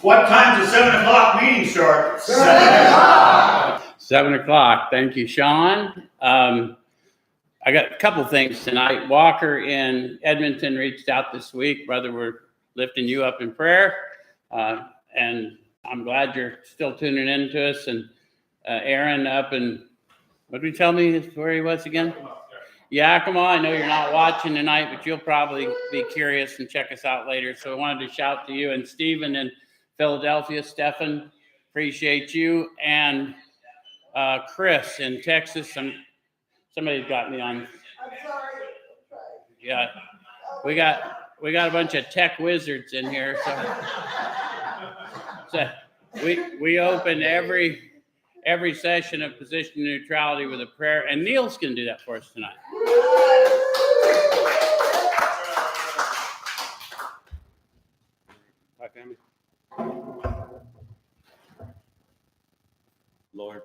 What time does 7 o'clock meeting start? 7 o'clock. 7 o'clock. Thank you, Sean. I got a couple things tonight. Walker in Edmonton reached out this week. Brother, we're lifting you up in prayer. And I'm glad you're still tuning in to us. And Aaron up in, what did he tell me where he was again? Yakima. I know you're not watching tonight, but you'll probably be curious and check us out later. So I wanted to shout to you. And Stephen in Philadelphia, Stephan, appreciate you. And Chris in Texas. Somebody's got me on. I'm sorry. Yeah, we got a bunch of tech wizards in here. So we open every session of Position Neutrality with a prayer, and Neil's going to do that for us tonight. Hi, family. Lord,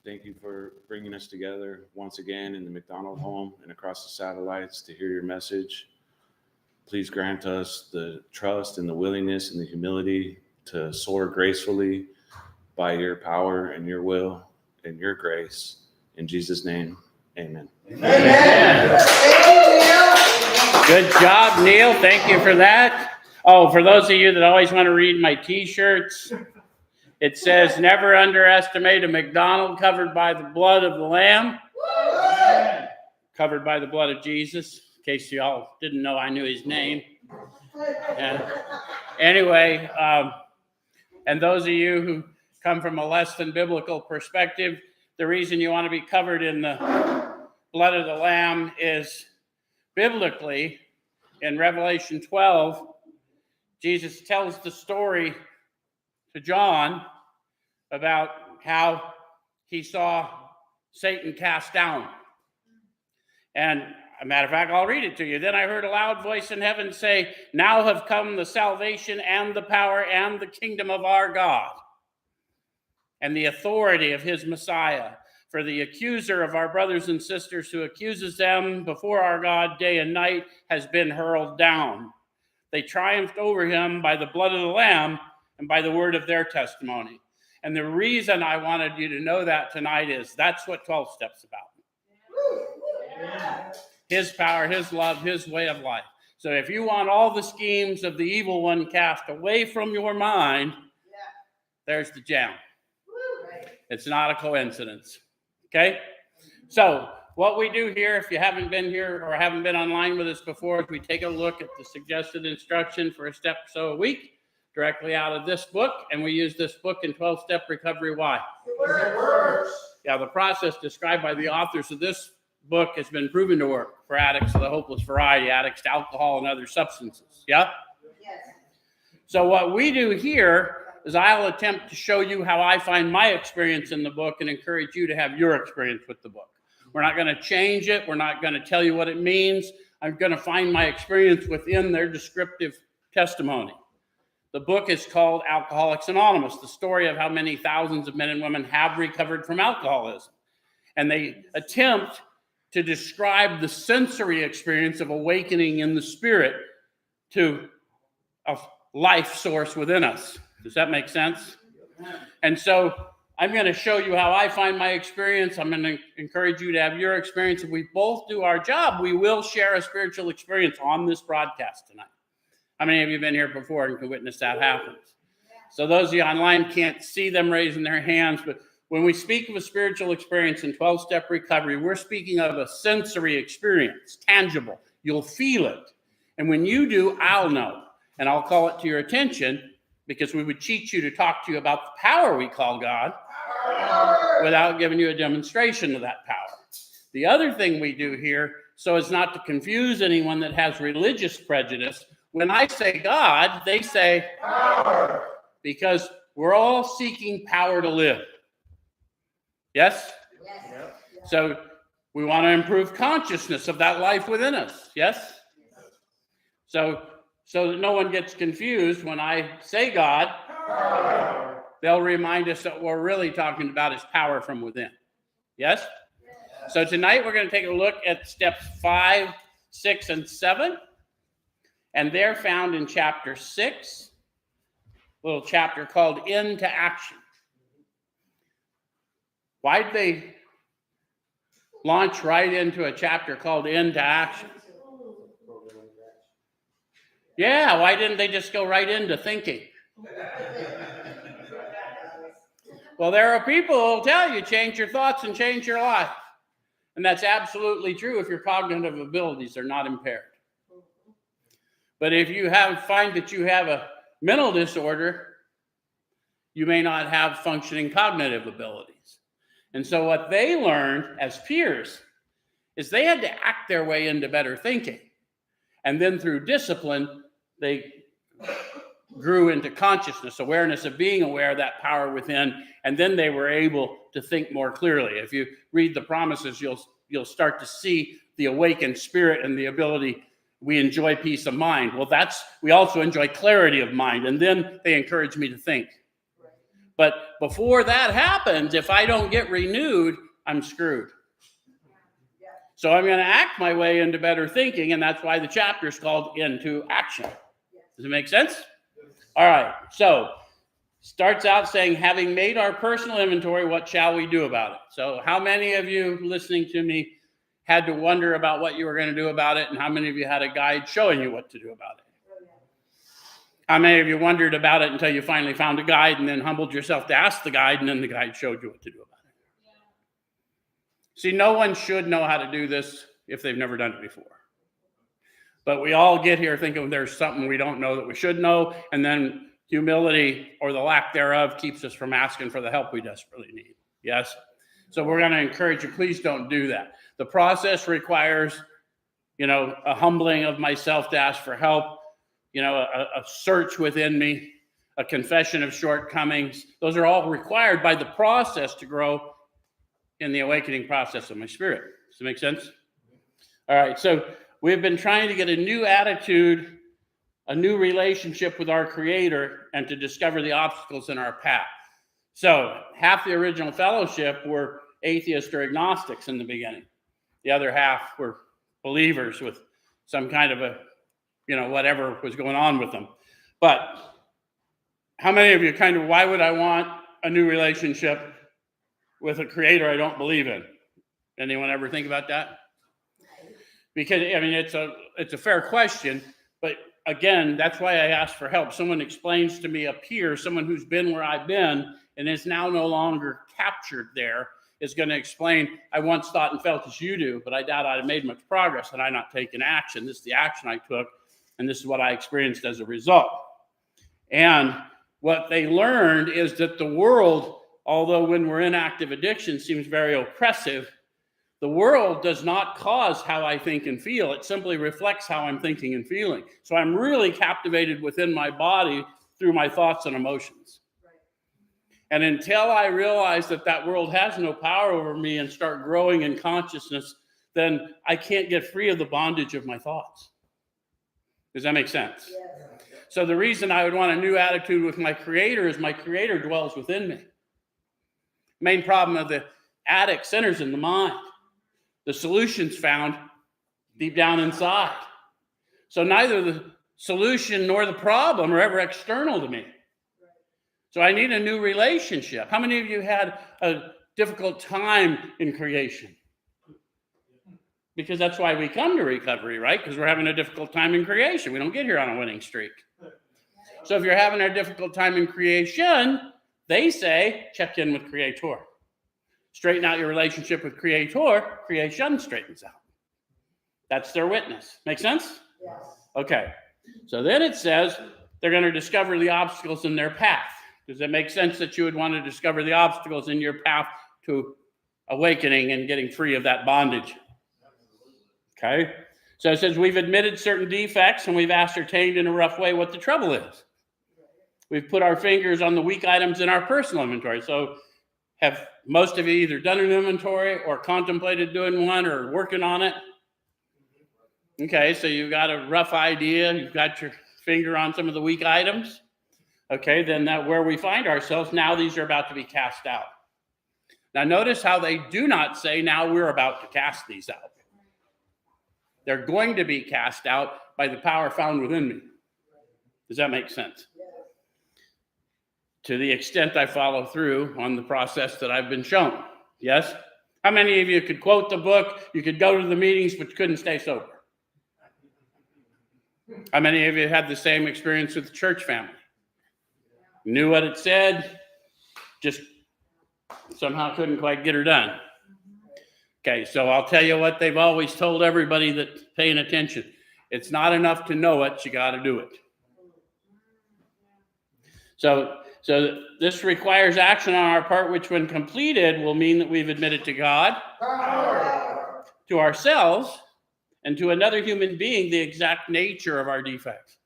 thank you for bringing us together once again in the McDonald home and across the satellites to hear your message. Please grant us the trust and the willingness and the humility to soar gracefully by your power and your will and your grace. In Jesus' name, amen. Amen. Thank you, Neil. Good job, Neil. Thank you for that. Oh, for those of you that always want to read my T-shirts, it says, never underestimate a McDonald covered by the blood of the Lamb. Covered by the blood of Jesus. In case y'all didn't know I knew his name. Anyway, and those of you who come from a less than biblical perspective, the reason you want to be covered in the blood of the Lamb is biblically in Revelation 12, Jesus tells the story to John about how he saw Satan cast down. And a matter of fact, I'll read it to you. Then I heard a loud voice in heaven say, now have come the salvation and the power and the kingdom of our God and the authority of his Messiah. For the accuser of our brothers and sisters who accuses them before our God day and night has been hurled down. They triumphed over him by the blood of the Lamb and by the word of their testimony. And the reason I wanted you to know that tonight is that's what 12 Steps about. Amen. His power, his love, his way of life. So if you want all the schemes of the evil one cast away from your mind, there's the gem. It's not a coincidence. Okay? So what we do here, if you haven't been here or haven't been online with us before, is we take a look at the suggested instruction for a step or so a week directly out of this book, and we use this book in 12-step recovery. Why? It works. Yeah, the process described by the authors of this book has been proven to work for addicts of the hopeless variety, addicts to alcohol and other substances. Yeah? Yes. So what we do here is I'll attempt to show you how I find my experience in the book and encourage you to have your experience with the book. We're not going to change it. We're not going to tell you what it means. I'm going to find my experience within their descriptive testimony. The book is called Alcoholics Anonymous, the story of how many thousands of men and women have recovered from alcoholism. And they attempt to describe the sensory experience of awakening in the spirit to a life source within us. Does that make sense? And so I'm going to show you how I find my experience. I'm going to encourage you to have your experience. If we both do our job, we will share a spiritual experience on this broadcast tonight. How many of you have been here before and can witness that happens? So those of you online can't see them raising their hands, but when we speak of a spiritual experience in 12-step recovery, we're speaking of a sensory experience, tangible. You'll feel it. And when you do, I'll know. And I'll call it to your attention because we would teach you to talk to you about the power we call God without giving you a demonstration of that power. The other thing we do here, so as not to confuse anyone that has religious prejudice, when I say God, they say power, because we're all seeking power to live. Yes? Yes. So we want to improve consciousness of that life within us. Yes? So that no one gets confused when I say God, power, they'll remind us that what we're really talking about is power from within. Yes? So tonight we're going to take a look at steps 5, 6, and 7. And they're found in chapter 6, little chapter called Into Action. Why'd they launch right into a chapter called Into Action? Yeah, why didn't they just go right into thinking? Well, there are people who will tell you change your thoughts and change your life. And that's absolutely true if your cognitive abilities are not impaired. But if you find that you have a mental disorder, you may not have functioning cognitive abilities. And so what they learned as peers is they had to act their way into better thinking. And then through discipline, they grew into consciousness, awareness of being aware of that power within, and then they were able to think more clearly. If you read the promises, you'll start to see the awakened spirit and the ability. We enjoy peace of mind. Well, we also enjoy clarity of mind, and then they encourage me to think. But before that happens, if I don't get renewed, I'm screwed. So I'm going to act my way into better thinking, and that's why the chapter is called Into Action. Does it make sense? All right, so starts out saying, having made our personal inventory, what shall we do about it? So how many of you listening to me had to wonder about what you were going to do about it, and how many of you had a guide showing you what to do about it? How many of you wondered about it until you finally found a guide and then humbled yourself to ask the guide, and then the guide showed you what to do about it? See, no one should know how to do this if they've never done it before. But we all get here thinking there's something we don't know that we should know, and then humility or the lack thereof keeps us from asking for the help we desperately need. Yes? So we're going to encourage you, please don't do that. The process requires, a humbling of myself to ask for help, a search within me, a confession of shortcomings. Those are all required by the process to grow in the awakening process of my spirit. Does that make sense? All right, so we've been trying to get a new attitude, a new relationship with our Creator, and to discover the obstacles in our path. So half the original fellowship were atheists or agnostics in the beginning. The other half were believers with some kind of whatever was going on with them. But how many of you why would I want a new relationship with a Creator I don't believe in? Anyone ever think about that? Because, it's a fair question, but again, that's why I asked for help. Someone explains to me, a peer, someone who's been where I've been and is now no longer captured there, is going to explain, I once thought and felt as you do, but I doubt I'd have made much progress had I not taken action. This is the action I took, and this is what I experienced as a result. And what they learned is that the world, although when we're in active addiction seems very oppressive, the world does not cause how I think and feel. It simply reflects how I'm thinking and feeling. So I'm really captivated within my body through my thoughts and emotions. And until I realize that world has no power over me and start growing in consciousness, then I can't get free of the bondage of my thoughts. Does that make sense? Yes. So the reason I would want a new attitude with my Creator is my Creator dwells within me. Main problem of the addict centers in the mind. The solution's found deep down inside. So neither the solution nor the problem are ever external to me. So I need a new relationship. How many of you had a difficult time in creation? Because that's why we come to recovery, right? Because we're having a difficult time in creation. We don't get here on a winning streak. So if you're having a difficult time in creation, they say, check in with Creator. Straighten out your relationship with Creator, creation straightens out. That's their witness. Make sense? Yes. Okay. So then it says they're going to discover the obstacles in their path. Does it make sense that you would want to discover the obstacles in your path to awakening and getting free of that bondage? Okay. So it says we've admitted certain defects and we've ascertained in a rough way what the trouble is. We've put our fingers on the weak items in our personal inventory. So have most of you either done an inventory or contemplated doing one or working on it? Okay, so you've got a rough idea. You've got your finger on some of the weak items. Okay, then that where we find ourselves, now these are about to be cast out. Now notice how they do not say, now we're about to cast these out. They're going to be cast out by the power found within me. Does that make sense? to the extent I follow through on the process that I've been shown. Yes? How many of you could quote the book, you could go to the meetings, but you couldn't stay sober? How many of you had the same experience with the church family? Knew what it said, just somehow couldn't quite get her done. Okay, so I'll tell you what they've always told everybody that's paying attention. It's not enough to know it, you got to do it. So this requires action on our part, which when completed will mean that we've admitted to God, to ourselves, and to another human being the exact nature of our defects.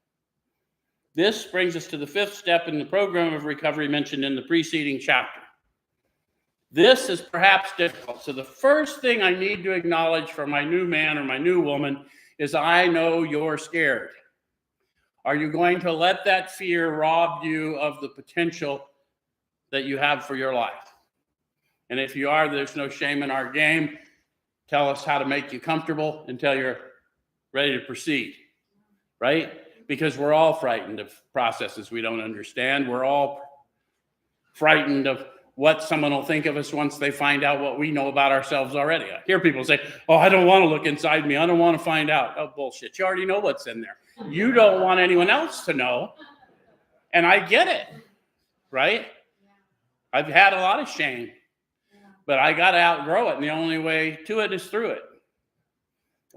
This brings us to the fifth step in the program of recovery mentioned in the preceding chapter. This is perhaps difficult. So the first thing I need to acknowledge for my new man or my new woman is I know you're scared. Are you going to let that fear rob you of the potential that you have for your life? And if you are, there's no shame in our game. Tell us how to make you comfortable until you're ready to proceed, right? Because we're all frightened of processes we don't understand. We're all frightened of what someone will think of us once they find out what we know about ourselves already. I hear people say, oh, I don't want to look inside me. I don't want to find out. Oh, bullshit. You already know what's in there. You don't want anyone else to know. And I get it, right? I've had a lot of shame, but I got to outgrow it. And the only way to it is through it.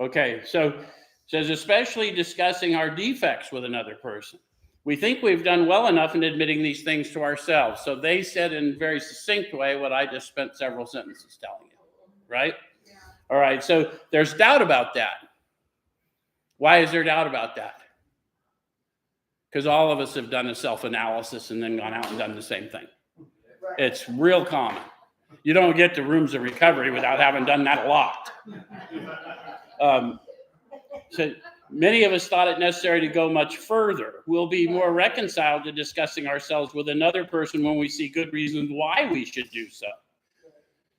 Okay, so it says, especially discussing our defects with another person. We think we've done well enough in admitting these things to ourselves. So they said in a very succinct way what I just spent several sentences telling you, right? Yeah. All right, so there's doubt about that. Why is there doubt about that? Because all of us have done a self-analysis and then gone out and done the same thing. Right. It's real common. You don't get to rooms of recovery without having done that a lot. So many of us thought it necessary to go much further. We'll be more reconciled to discussing ourselves with another person when we see good reasons why we should do so.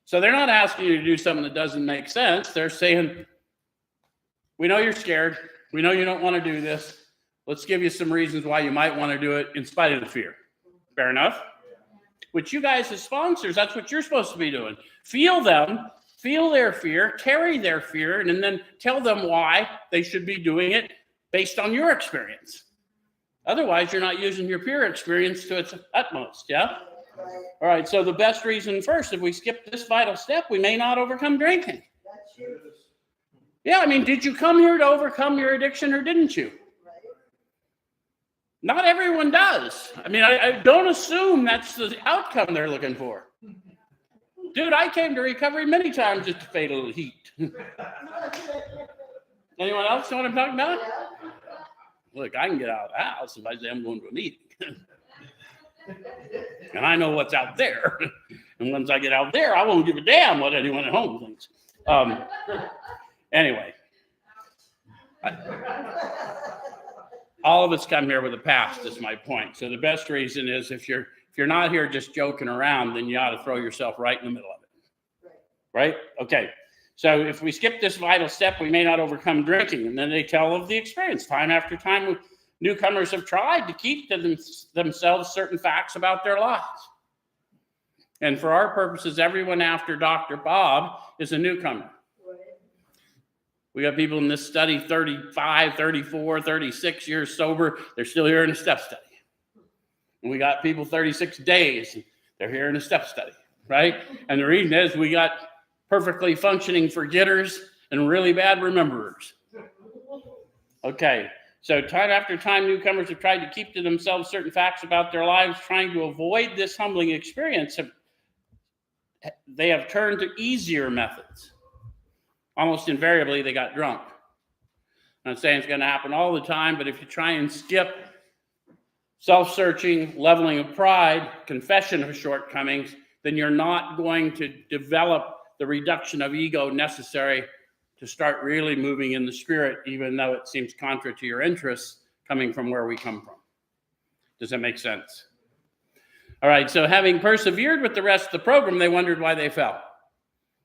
So they're not asking you to do something that doesn't make sense. They're saying, we know you're scared. We know you don't want to do this. Let's give you some reasons why you might want to do it in spite of the fear. Fair enough? Which you guys as sponsors, that's what you're supposed to be doing. Feel them. Feel their fear, carry their fear, and then tell them why they should be doing it based on your experience. Otherwise, you're not using your peer experience to its utmost, yeah? All right, so the best reason first, if we skip this vital step, we may not overcome drinking. Yeah, I mean, did you come here to overcome your addiction or didn't you? Not everyone does. I mean, I don't assume that's the outcome they're looking for. Dude, I came to recovery many times just to fade a little heat. Anyone else know what I'm talking about? Look, I can get out of the house if I say I'm going to a meeting. And I know what's out there. And once I get out there, I won't give a damn what anyone at home thinks. Anyway. All of us come here with a past, is my point. So the best reason is if you're not here just joking around, then you ought to throw yourself right in the middle of it. Right? Okay. So if we skip this vital step, we may not overcome drinking. And then they tell of the experience. Time after time, newcomers have tried to keep to themselves certain facts about their lives. And for our purposes, everyone after Dr. Bob is a newcomer. We got people in this study 35, 34, 36 years sober. They're still here in a step study. And we got people 36 days. They're here in a step study, right? And the reason is we got perfectly functioning forgetters and really bad rememberers. Okay, so time after time, newcomers have tried to keep to themselves certain facts about their lives, trying to avoid this humbling experience. They have turned to easier methods. Almost invariably, they got drunk. I'm not saying it's going to happen all the time, but if you try and skip self-searching, leveling of pride, confession of shortcomings, then you're not going to develop the reduction of ego necessary to start really moving in the spirit, even though it seems contrary to your interests coming from where we come from. Does that make sense? All right, so having persevered with the rest of the program, they wondered why they fell.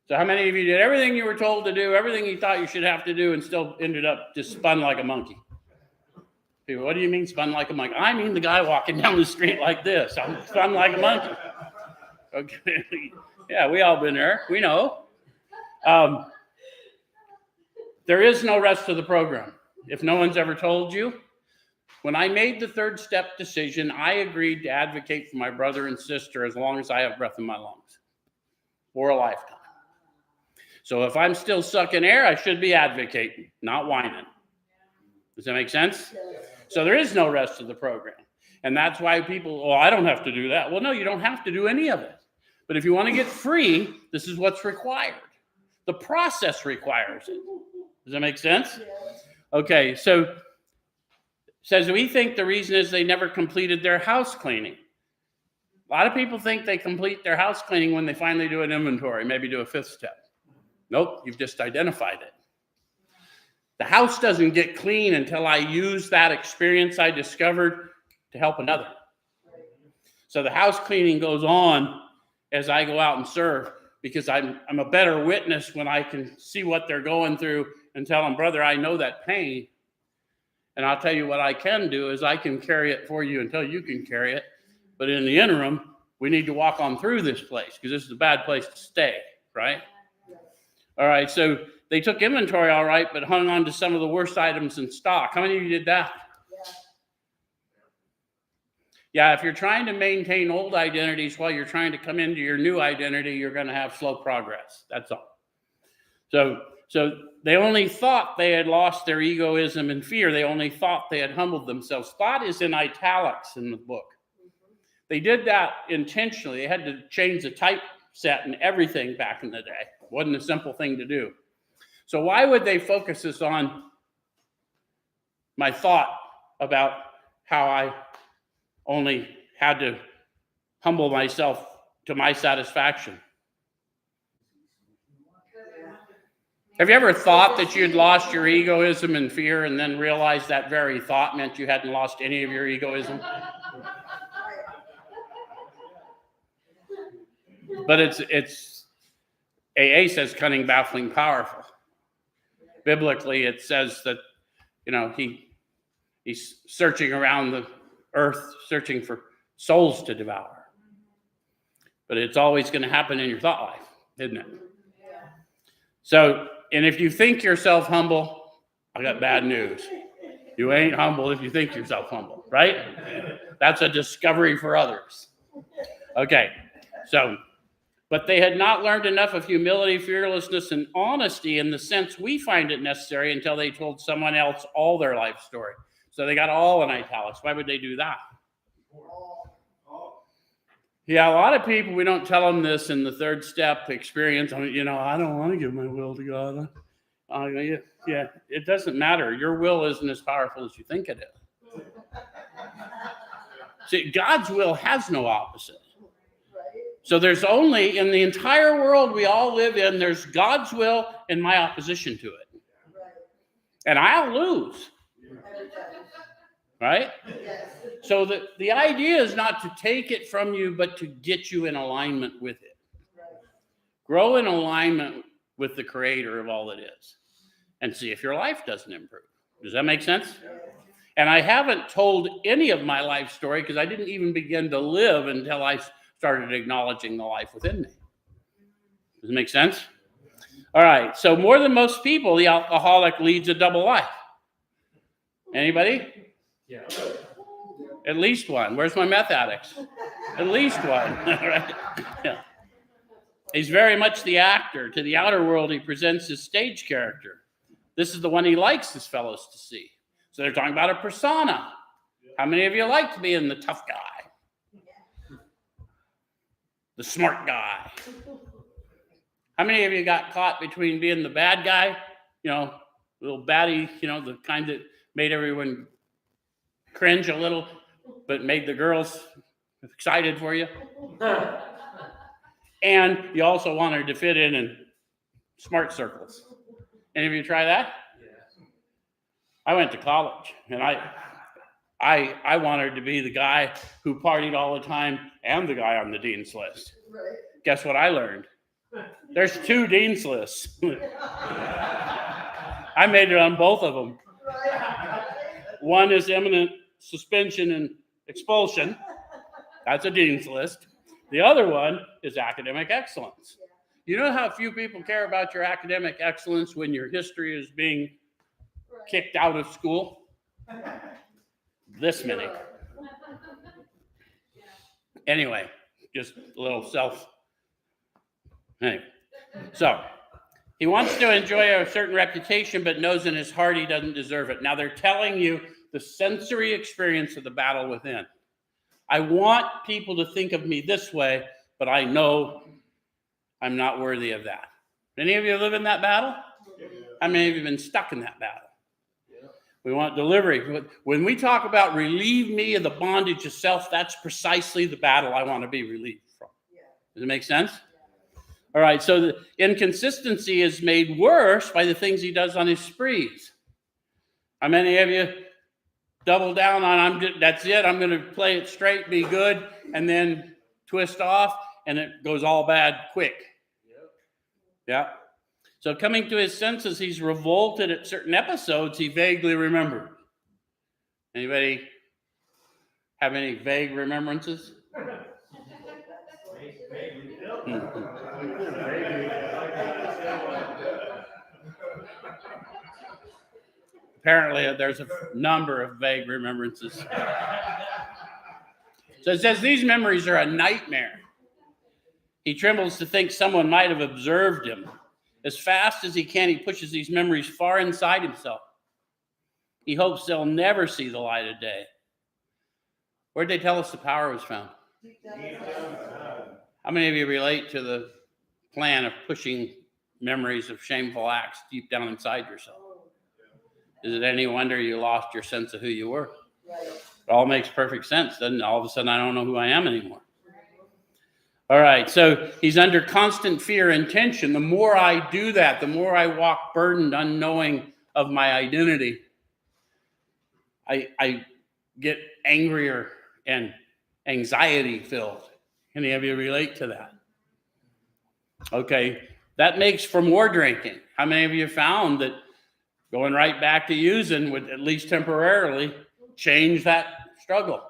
So how many of you did everything you were told to do, everything you thought you should have to do, and still ended up just spun like a monkey? People, what do you mean spun like a monkey? I mean the guy walking down the street like this. I'm spun like a monkey. Okay. Yeah, we all been there. We know. There is no rest of the program. If no one's ever told you, when I made the third step decision, I agreed to advocate for my brother and sister as long as I have breath in my lungs for a lifetime. So if I'm still sucking air, I should be advocating, not whining. Does that make sense? So there is no rest of the program. And that's why people, I don't have to do that. Well, no, you don't have to do any of it. But if you want to get free, this is what's required. The process requires it. Does that make sense? Okay, so says we think the reason is they never completed their house cleaning. A lot of people think they complete their house cleaning when they finally do an inventory, maybe do a fifth step. Nope, you've just identified it. The house doesn't get clean until I use that experience I discovered to help another. So the house cleaning goes on as I go out and serve, because I'm a better witness when I can see what they're going through and tell them, brother, I know that pain. And I'll tell you what I can do is I can carry it for you until you can carry it. But in the interim, we need to walk on through this place because this is a bad place to stay, right? All right, so they took inventory all right, but hung on to some of the worst items in stock. How many of you did that? Yeah, if you're trying to maintain old identities while you're trying to come into your new identity, you're going to have slow progress. That's all. So they only thought they had lost their egoism and fear. They only thought they had humbled themselves. Thought is in italics in the book. They did that intentionally. They had to change the typeset and everything back in the day. It wasn't a simple thing to do. So why would they focus this on my thought about how I only had to humble myself to my satisfaction? Have you ever thought that you'd lost your egoism and fear and then realized that very thought meant you hadn't lost any of your egoism? But it's AA says cunning, baffling, powerful. Biblically, it says that, he's searching around the earth, searching for souls to devour. But it's always going to happen in your thought life, isn't it? So, and if you think yourself humble, I got bad news. You ain't humble if you think yourself humble, right? That's a discovery for others. Okay, so, but they had not learned enough of humility, fearlessness, and honesty in the sense we find it necessary until they told someone else all their life story. So they got all in italics. Why would they do that? Yeah, a lot of people, we don't tell them this in the third step experience. I don't want to give my will to God. Yeah, it doesn't matter. Your will isn't as powerful as you think it is. See, God's will has no opposite. So there's only, in the entire world we all live in, there's God's will and my opposition to it. And I'll lose. Right? So the idea is not to take it from you, but to get you in alignment with it. Grow in alignment with the creator of all that is. And see if your life doesn't improve. Does that make sense? And I haven't told any of my life story because I didn't even begin to live until I started acknowledging the life within me. Does it make sense? All right. So more than most people, the alcoholic leads a double life. Anybody? Yeah. At least one. Where's my meth addicts? At least one. Right? Yeah. He's very much the actor. To the outer world, he presents his stage character. This is the one he likes his fellows to see. So they're talking about a persona. How many of you liked being the tough guy? The smart guy? How many of you got caught between being the bad guy, little baddie, the kind that made everyone cringe a little, but made the girls excited for you? And you also wanted to fit in smart circles. Any of you try that? Yeah. I went to college, and I wanted to be the guy who partied all the time and the guy on the dean's list. Right. Guess what I learned? There's 2 dean's lists. I made it on both of them. Right. One is imminent suspension and expulsion. That's a dean's list. The other one is academic excellence. You know how few people care about your academic excellence when your history is being kicked out of school? This many. Anyway, just a little Anyway, so he wants to enjoy a certain reputation, but knows in his heart he doesn't deserve it. Now they're telling you the sensory experience of the battle within. I want people to think of me this way, but I know I'm not worthy of that. Any of you live in that battle? How many of you have been stuck in that battle? We want delivery. When we talk about relieve me of the bondage of self, that's precisely the battle I want to be relieved from. Does it make sense? All right, so the inconsistency is made worse by the things he does on his sprees. How many of you double down on, that's it, I'm going to play it straight, be good, and then twist off, and it goes all bad quick? Yeah. So coming to his senses, he's revolted at certain episodes he vaguely remembered. Anybody have any vague remembrances? Apparently, there's a number of vague remembrances. So it says these memories are a nightmare. He trembles to think someone might have observed him. As fast as he can, he pushes these memories far inside himself. He hopes they'll never see the light of day. Where'd they tell us the power was found? How many of you relate to the plan of pushing memories of shameful acts deep down inside yourself? Is it any wonder you lost your sense of who you were? It all makes perfect sense, doesn't it? All of a sudden, I don't know who I am anymore. All right, so he's under constant fear and tension. The more I do that, the more I walk burdened, unknowing of my identity, I get angrier and anxiety-filled. Any of you relate to that? Okay, that makes for more drinking. How many of you found that going right back to using would, at least temporarily, change that struggle?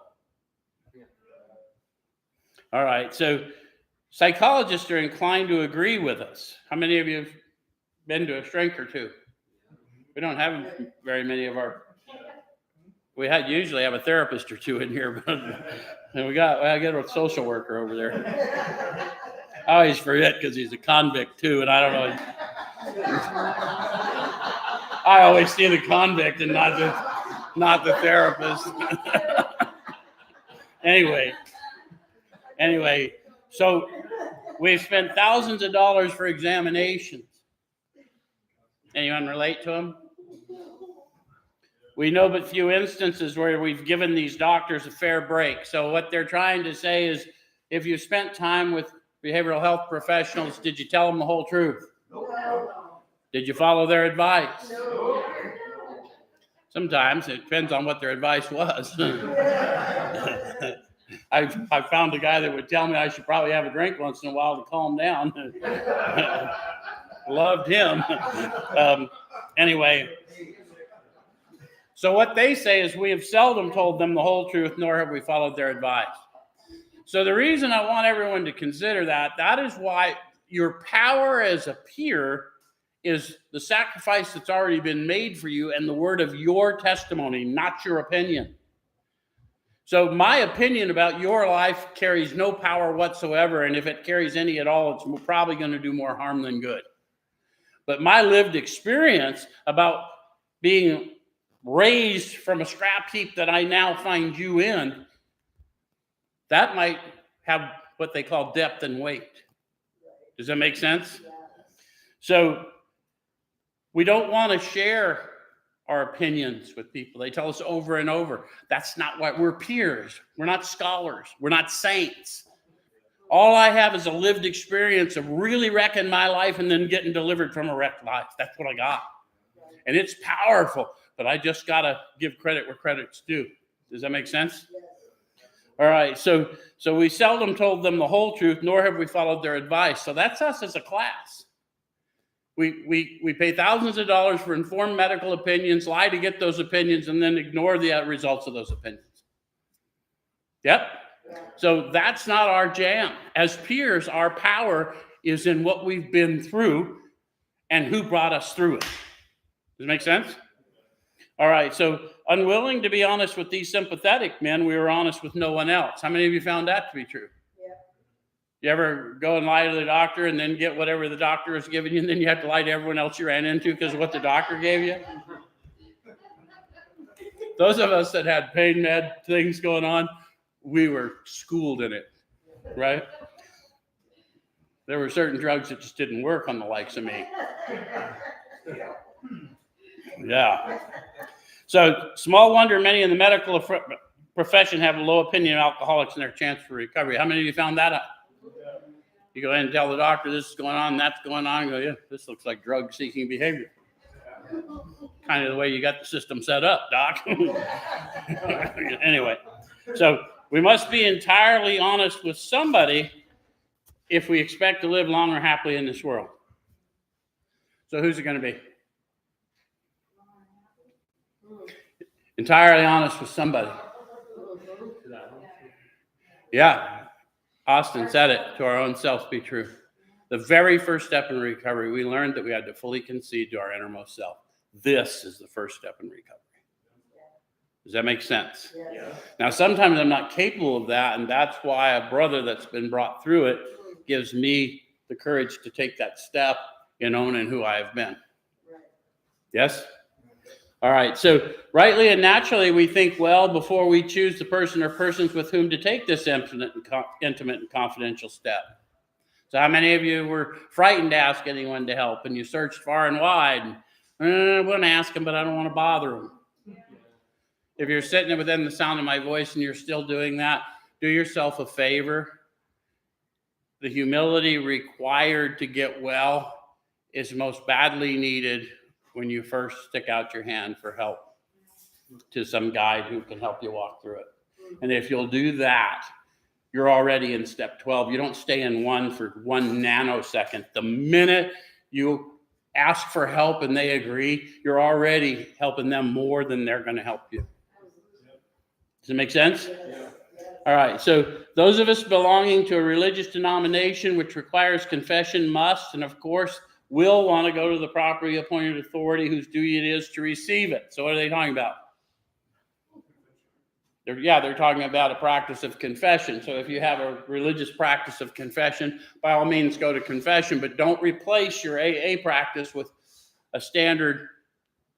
All right, so psychologists are inclined to agree with us. How many of you have been to a shrink or two? We don't have very many of our... We usually have a therapist or two in here, but I got a social worker over there. I always forget because he's a convict too, and I don't know. I always see the convict and not the therapist. Anyway, so we've spent thousands of dollars for examinations. Anyone relate to them? We know but few instances where we've given these doctors a fair break. So what they're trying to say is, if you spent time with behavioral health professionals, did you tell them the whole truth? No. Did you follow their advice? No. Sometimes it depends on what their advice was. I found a guy that would tell me I should probably have a drink once in a while to calm down. Loved him. Anyway, so what they say is we have seldom told them the whole truth, nor have we followed their advice. So the reason I want everyone to consider that is why your power as a peer is the sacrifice that's already been made for you and the word of your testimony, not your opinion. So my opinion about your life carries no power whatsoever, and if it carries any at all, it's probably going to do more harm than good. But my lived experience about being raised from a scrap heap that I now find you in, that might have what they call depth and weight. Does that make sense? So we don't want to share our opinions with people. They tell us over and over. That's not why we're peers. We're not scholars. We're not saints. All I have is a lived experience of really wrecking my life and then getting delivered from a wrecked life. That's what I got. And it's powerful, but I just got to give credit where credit's due. Does that make sense? All right, so we seldom told them the whole truth, nor have we followed their advice. So that's us as a class. We pay thousands of dollars for informed medical opinions, lie to get those opinions, and then ignore the results of those opinions. Yep. So that's not our jam. As peers, our power is in what we've been through and who brought us through it. Does it make sense? All right. So unwilling to be honest with these sympathetic men, we were honest with no one else. How many of you found that to be true? You ever go and lie to the doctor and then get whatever the doctor is giving you, and then you have to lie to everyone else you ran into because of what the doctor gave you? Those of us that had pain med things going on, we were schooled in it, right? There were certain drugs that just didn't work on the likes of me. Yeah. So small wonder many in the medical profession have a low opinion of alcoholics and their chance for recovery. How many of you found that out? You go in and tell the doctor this is going on, that's going on. You go, yeah, this looks like drug-seeking behavior. Kind of the way you got the system set up, doc. Anyway, so we must be entirely honest with somebody if we expect to live long or happily in this world. So who's it going to be? Entirely honest with somebody. Yeah. Austin said it, to our own selves be true. The very first step in recovery, we learned that we had to fully concede to our innermost self. This is the first step in recovery. Does that make sense? Yeah. Now, sometimes I'm not capable of that, and that's why a brother that's been brought through it gives me the courage to take that step in owning who I have been. Yes? All right, so rightly and naturally we think, well, before we choose the person or persons with whom to take this intimate and confidential step. So how many of you were frightened to ask anyone to help, and you searched far and wide? I want to ask them, but I don't want to bother them. If you're sitting within the sound of my voice and you're still doing that, do yourself a favor. The humility required to get well is most badly needed when you first stick out your hand for help to some guide who can help you walk through it. And if you'll do that, you're already in step 12. You don't stay in one for 1 nanosecond. The minute you ask for help and they agree, you're already helping them more than they're going to help you. Does it make sense? Yeah. All right. So those of us belonging to a religious denomination which requires confession must, and of course, will want to go to the properly appointed authority whose duty it is to receive it. So what are they talking about? They're talking about a practice of confession. So if you have a religious practice of confession, by all means go to confession, but don't replace your AA practice with a standard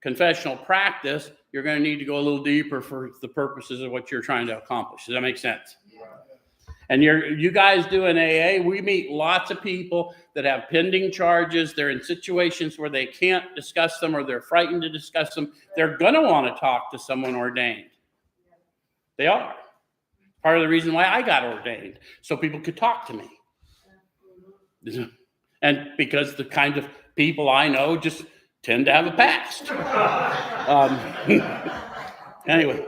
confessional practice. You're going to need to go a little deeper for the purposes of what you're trying to accomplish. Does that make sense? And you guys do an AA, we meet lots of people that have pending charges. They're in situations where they can't discuss them or they're frightened to discuss them. They're going to want to talk to someone ordained. They are. Part of the reason why I got ordained, so people could talk to me. And because the kind of people I know just tend to have a past. Anyway.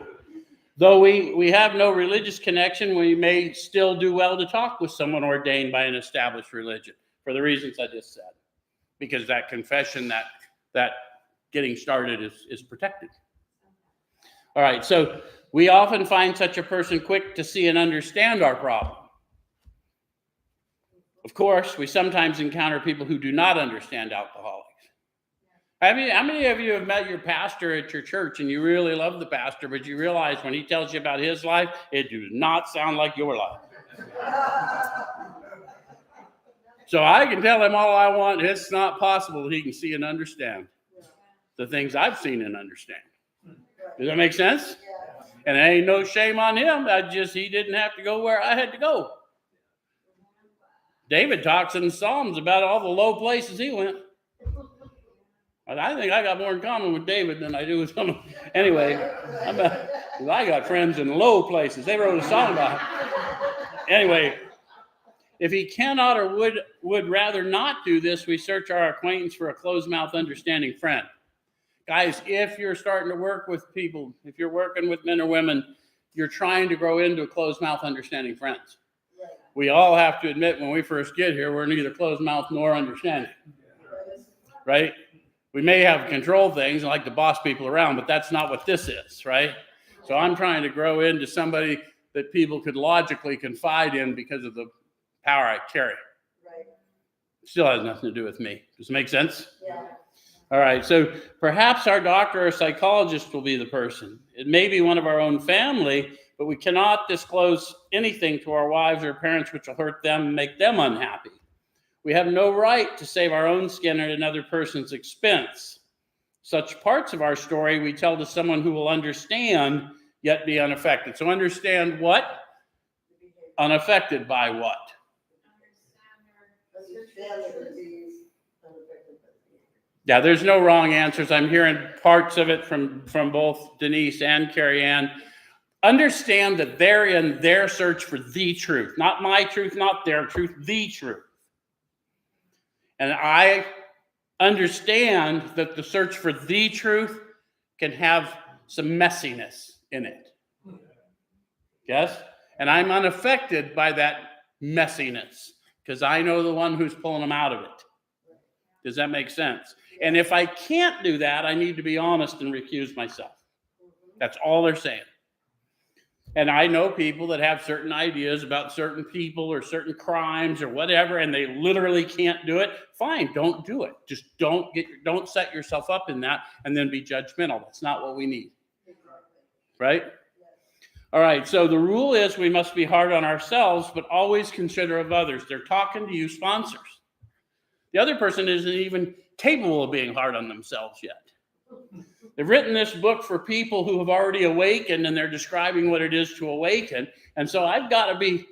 Though we have no religious connection, we may still do well to talk with someone ordained by an established religion for the reasons I just said. Because that confession, that getting started is protected. All right, so we often find such a person quick to see and understand our problem. Of course, we sometimes encounter people who do not understand alcoholics. How many of you have met your pastor at your church and you really love the pastor, but you realize when he tells you about his life, it does not sound like your life? So I can tell him all I want. It's not possible that he can see and understand the things I've seen and understand. Does that make sense? And there ain't no shame on him. He didn't have to go where I had to go. David talks in the Psalms about all the low places he went. I think I got more in common with David than I do with some. Anyway, I got friends in low places. They wrote a song about it. Anyway, if he cannot or would rather not do this, we search our acquaintance for a closed-mouth understanding friend. Guys, if you're starting to work with people, if you're working with men or women, you're trying to grow into a closed-mouth understanding friends. We all have to admit when we first get here, we're neither closed-mouth nor understanding. right? We may have control things and like to boss people around, but that's not what this is, right? So I'm trying to grow into somebody that people could logically confide in because of the power I carry. Right. Still has nothing to do with me. Does it make sense? Yeah. All right, so perhaps our doctor or psychologist will be the person. It may be one of our own family, but we cannot disclose anything to our wives or parents which will hurt them and make them unhappy. We have no right to save our own skin at another person's expense. Such parts of our story we tell to someone who will understand, yet be unaffected. So understand what? Unaffected by what? Yeah, there's no wrong answers. I'm hearing parts of it from both Denise and Carrie Ann. Understand that they're in their search for the truth. Not my truth, not their truth, the truth. And I understand that the search for the truth can have some messiness in it. Yes? And I'm unaffected by that messiness because I know the one who's pulling them out of it. Does that make sense? And if I can't do that, I need to be honest and recuse myself. That's all they're saying. And I know people that have certain ideas about certain people or certain crimes or whatever, and they literally can't do it. Fine, don't do it. Just don't set yourself up in that and then be judgmental. That's not what we need. Right? All right, so the rule is we must be hard on ourselves, but always consider of others. They're talking to you sponsors. The other person isn't even capable of being hard on themselves yet. They've written this book for people who have already awakened, and they're describing what it is to awaken. And so I've got to be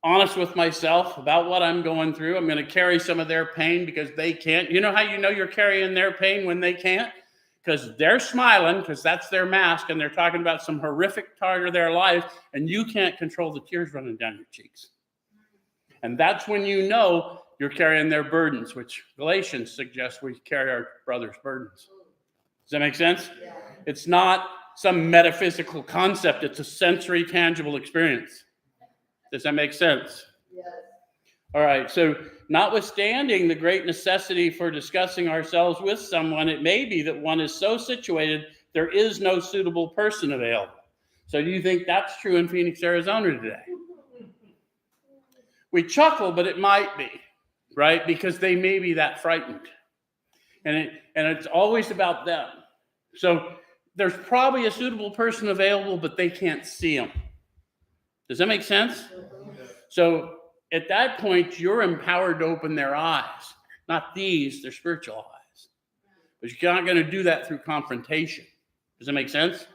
honest with myself about what I'm going through. I'm going to carry some of their pain because they can't. You know how you know you're carrying their pain when they can't? Because they're smiling, because that's their mask, and they're talking about some horrific part of their life, and you can't control the tears running down your cheeks. And that's when you know you're carrying their burdens, which Galatians suggests we carry our brother's burdens. Does that make sense? Yeah. It's not some metaphysical concept. It's a sensory, tangible experience. Does that make sense? Yes. All right. So notwithstanding the great necessity for discussing ourselves with someone, it may be that one is so situated there is no suitable person available. So do you think that's true in Phoenix, Arizona today? We chuckle, but it might be, right? Because they may be that frightened. And it's always about them. So there's probably a suitable person available, but they can't see them. Does that make sense? So at that point, you're empowered to open their eyes. Not these, their spiritual eyes. But you're not going to do that through confrontation. Does that make sense?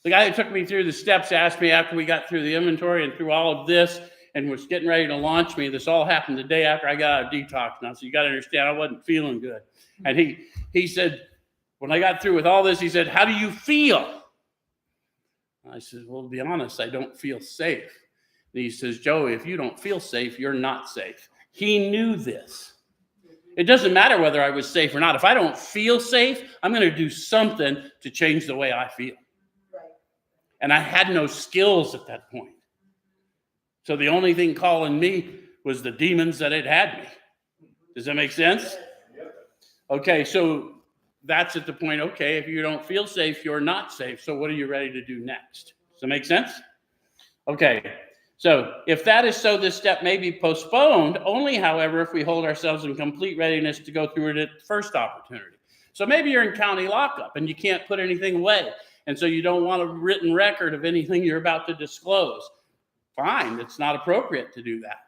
The guy who took me through the steps asked me after we got through the inventory and through all of this and was getting ready to launch me. This all happened the day after I got out of detox now. So you got to understand, I wasn't feeling good. And he said, when I got through with all this, he said, how do you feel? I said, well, to be honest, I don't feel safe. And he says, Joey, if you don't feel safe, you're not safe. He knew this. It doesn't matter whether I was safe or not. If I don't feel safe, I'm going to do something to change the way I feel. Right. And I had no skills at that point. So the only thing calling me was the demons that had me. Does that make sense? Okay, so that's at the point, okay, if you don't feel safe, you're not safe. So what are you ready to do next? Does that make sense? Okay, so if that is so, this step may be postponed, only, however, if we hold ourselves in complete readiness to go through it at the first opportunity. So maybe you're in county lockup and you can't put anything away. And so you don't want a written record of anything you're about to disclose. Fine, it's not appropriate to do that,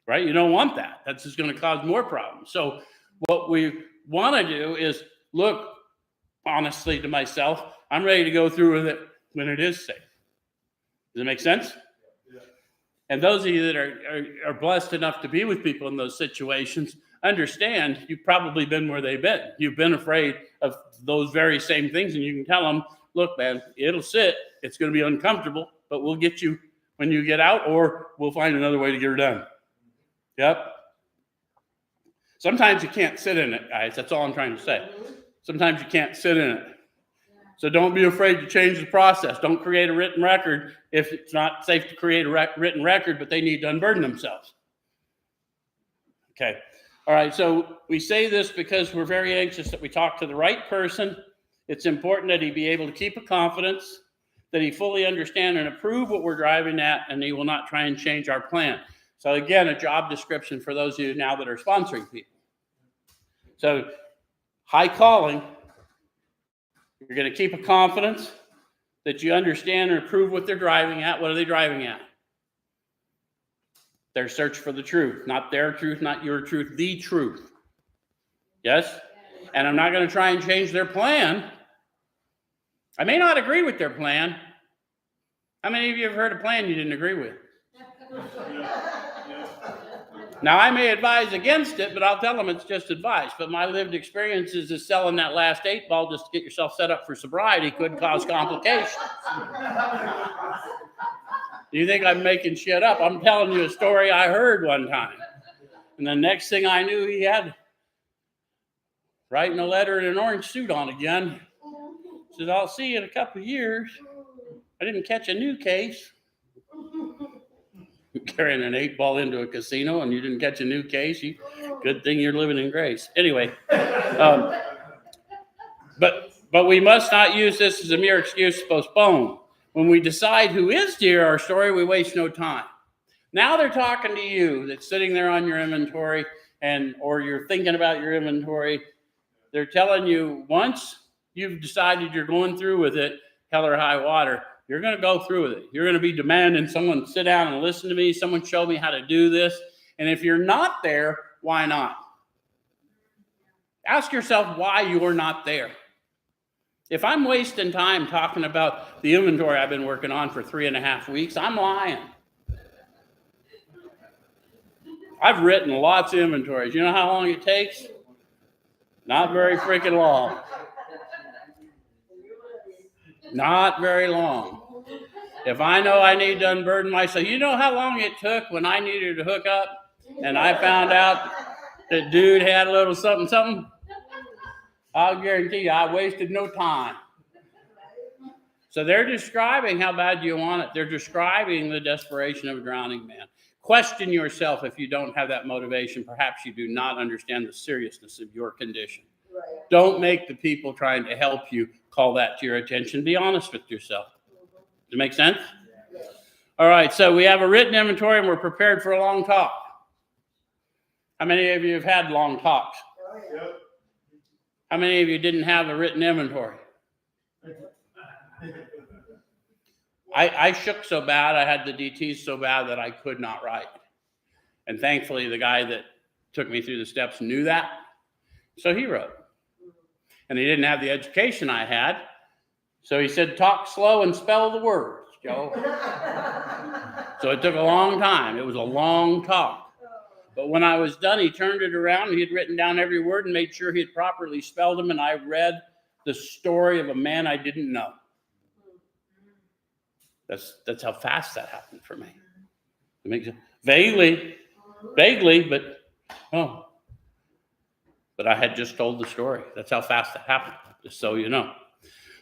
right? You don't want that. That's just going to cause more problems. So what we want to do is look honestly to myself. I'm ready to go through with it when it is safe. Does it make sense? Yeah. And those of you that are blessed enough to be with people in those situations, understand you've probably been where they've been. You've been afraid of those very same things, and you can tell them, look, man, it'll sit. It's going to be uncomfortable, but we'll get you when you get out, or we'll find another way to get her done. Yep. Sometimes you can't sit in it, guys. That's all I'm trying to say. Sometimes you can't sit in it. So don't be afraid to change the process. Don't create a written record if it's not safe to create a written record, but they need to unburden themselves. Okay. All right, so we say this because we're very anxious that we talk to the right person. It's important that he be able to keep a confidence, that he fully understand and approve what we're driving at, and he will not try and change our plan. So again, a job description for those of you now that are sponsoring people. So high calling, you're going to keep a confidence that you understand and approve what they're driving at. What are they driving at? Their search for the truth, not their truth, not your truth, the truth. Yes? And I'm not going to try and change their plan. I may not agree with their plan. How many of you have heard a plan you didn't agree with? Now, I may advise against it, but I'll tell them it's just advice. But my lived experiences is selling that last 8 ball just to get yourself set up for sobriety could cause complications. You think I'm making shit up? I'm telling you a story I heard one time. And the next thing I knew, he had writing a letter in an orange suit on again. He says, I'll see you in a couple of years. I didn't catch a new case. You're carrying an 8 ball into a casino and you didn't catch a new case. Good thing you're living in grace. Anyway, but we must not use this as a mere excuse to postpone. When we decide who is to hear our story, we waste no time. Now they're talking to you that's sitting there on your inventory or you're thinking about your inventory. They're telling you once you've decided you're going through with it, hell or high water, you're going to go through with it. You're going to be demanding someone sit down and listen to me, someone show me how to do this. And if you're not there, why not? Ask yourself why you're not there. If I'm wasting time talking about the inventory I've been working on for 3.5 weeks, I'm lying. I've written lots of inventories. You know how long it takes? Not very freaking long. Not very long. If I know I need to unburden myself, you know how long it took when I needed to hook up and I found out that dude had a little something? I'll guarantee you, I wasted no time. So they're describing how bad you want it. They're describing the desperation of a drowning man. Question yourself if you don't have that motivation. Perhaps you do not understand the seriousness of your condition. Right. Don't make the people trying to help you call that to your attention. Be honest with yourself. Does it make sense? Yeah. All right, so we have a written inventory and we're prepared for a long talk. How many of you have had long talks? Oh, yeah. Yep. How many of you didn't have a written inventory? I shook so bad, I had the DTs so bad that I could not write. And thankfully, the guy that took me through the steps knew that. So he wrote. And he didn't have the education I had. So he said, talk slow and spell the words, Joe. So it took a long time. It was a long talk. But when I was done, he turned it around. He had written down every word and made sure he had properly spelled them. And I read the story of a man I didn't know. That's how fast that happened for me. It makes it vaguely, but I had just told the story. That's how fast that happened, just so you know.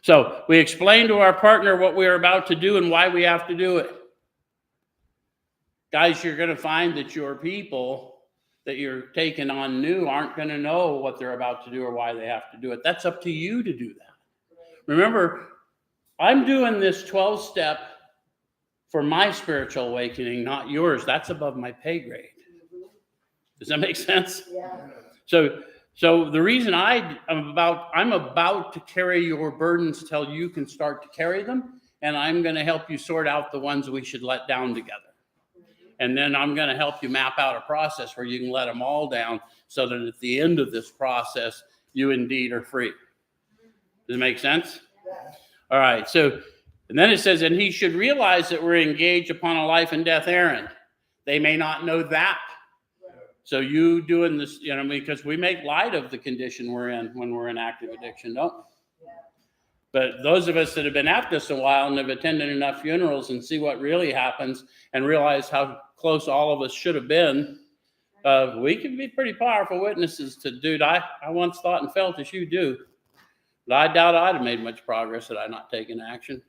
So we explained to our partner what we are about to do and why we have to do it. Guys, you're going to find that your people that you're taking on new aren't going to know what they're about to do or why they have to do it. That's up to you to do that. Remember, I'm doing this 12-step for my spiritual awakening, not yours. That's above my pay grade. Does that make sense? Yeah. So the reason I'm about to carry your burdens till you can start to carry them, and I'm going to help you sort out the ones we should let down together. And then I'm going to help you map out a process where you can let them all down so that at the end of this process, you indeed are free. Does it make sense? Yeah. All right. So, and then it says, and he should realize that we're engaged upon a life and death errand. They may not know that. So you doing this, because we make light of the condition we're in when we're in active addiction, don't we? But those of us that have been at this a while and have attended enough funerals and see what really happens and realize how close all of us should have been, we can be pretty powerful witnesses to, dude, I once thought and felt as you do, but I doubt I'd have made much progress had I not taken action,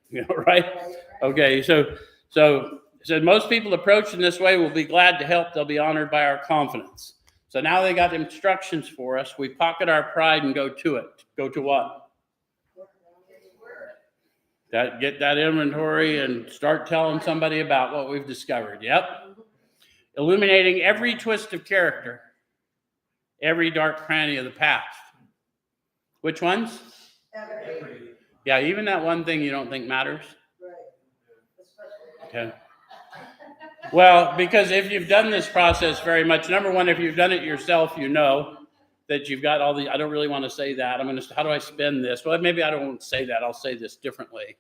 right? Okay, so most people approached in this way will be glad to help. They'll be honored by our confidence. So now they got instructions for us. We pocket our pride and go to it. Go to what? Get that inventory and start telling somebody about what we've discovered. Yep. Illuminating every twist of character, every dark cranny of the past. Which ones? Yeah, even that one thing you don't think matters. Okay. Well, because if you've done this process very much, number one, if you've done it yourself, you know that you've got all the, I don't really want to say that. How do I spin this? Well, maybe I don't say that. I'll say this differently.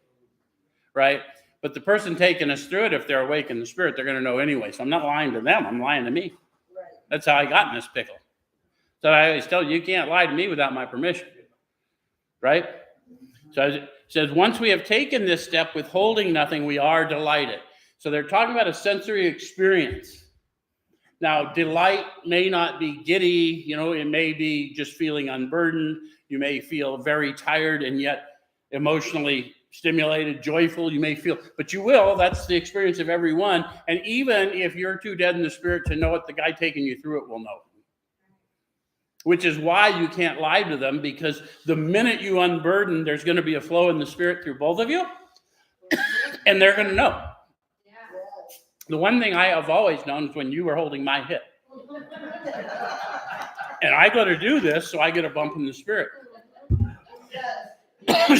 Right? But the person taking us through it, if they're awake in the spirit, they're going to know anyway. So I'm not lying to them. I'm lying to me. Right. That's how I got in this pickle. So I always tell you, you can't lie to me without my permission. Right? So it says, once we have taken this step, withholding nothing, we are delighted. So they're talking about a sensory experience. Now, delight may not be giddy. It may be just feeling unburdened. You may feel very tired and yet emotionally stimulated, joyful. You may feel, but you will. That's the experience of everyone. And even if you're too dead in the spirit to know it, the guy taking you through it will know. Which is why you can't lie to them, because the minute you unburden, there's going to be a flow in the spirit through both of you, and they're going to know. The one thing I have always known is when you were holding my hip. And I got to do this so I get a bump in the spirit.